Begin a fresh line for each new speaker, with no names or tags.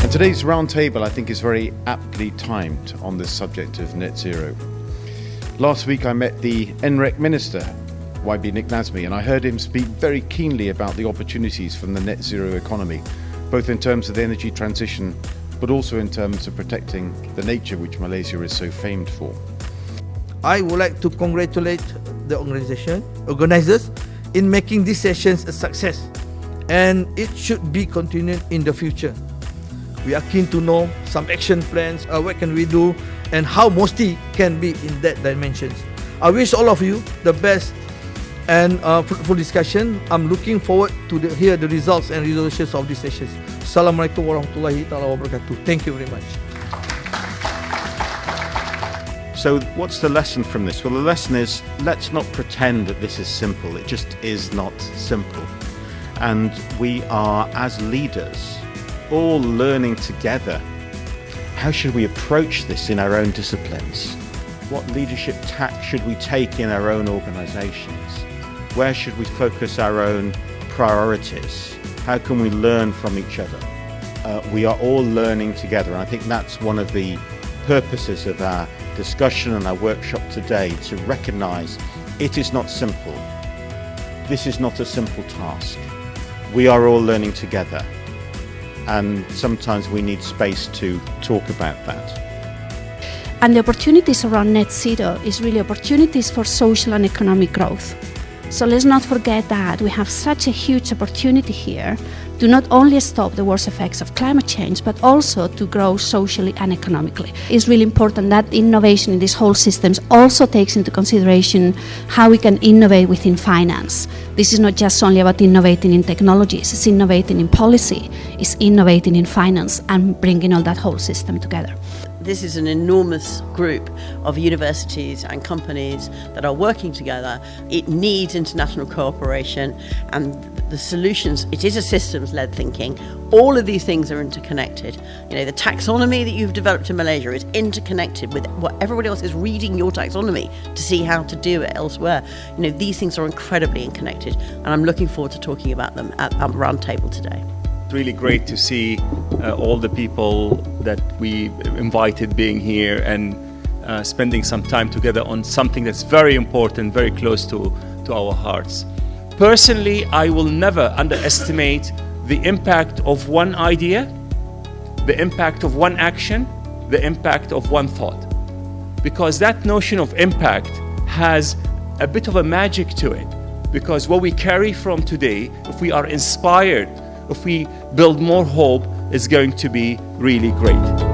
And today's roundtable, I think, is very aptly timed on this subject of net zero. Last week I met the NREC Minister, YB Nick Nazmi, and I heard him speak very keenly about the opportunities from the net zero economy, both in terms of the energy transition, but also in terms of protecting the nature which Malaysia is so famed for.
I would like to congratulate the organizers in making these sessions a success, and it should be continued in the future. We are keen to know some action plans, what can we do, and how MOSTI can be in that dimensions. I wish all of you the best and fruitful discussion. I'm looking forward to hear the results and resolutions of these sessions. Assalamualaikum warahmatullahi wabarakatuh. Thank you very much.
So what's the lesson from this? Well, the lesson is, let's not pretend that this is simple. It just is not simple. And we are, as leaders, all learning together. How should we approach this in our own disciplines? What leadership tack should we take in our own organizations? Where should we focus our own priorities? How can we learn from each other? We are all learning together, and I think that's one of the purposes of our discussion and our workshop today, to recognize it is not simple. This is not a simple task. We are all learning together, and sometimes we need space to talk about that.
And the opportunities around net zero is really opportunities for social and economic growth. So let's not forget that we have such a huge opportunity here to not only stop the worst effects of climate change, but also to grow socially and economically. It's really important that innovation in these whole systems also takes into consideration how we can innovate within finance. This is not just only about innovating in technologies, it's innovating in policy, it's innovating in finance and bringing all that whole system together.
This is an enormous group of universities and companies that are working together. It needs international cooperation and the solutions. It is a systems-led thinking. All of these things are interconnected. You know, the taxonomy that you've developed in Malaysia is interconnected with what everybody else is reading your taxonomy to see how to do it elsewhere. You know, these things are incredibly interconnected, and I'm looking forward to talking about them at our roundtable today.
It's really great to see all the people that we invited being here and spending some time together on something that's very important, very close to our hearts. Personally, I will never underestimate the impact of one idea, the impact of one action, the impact of one thought. Because that notion of impact has a bit of a magic to it. Because what we carry from today, if we are inspired, if we build more hope, is going to be really great.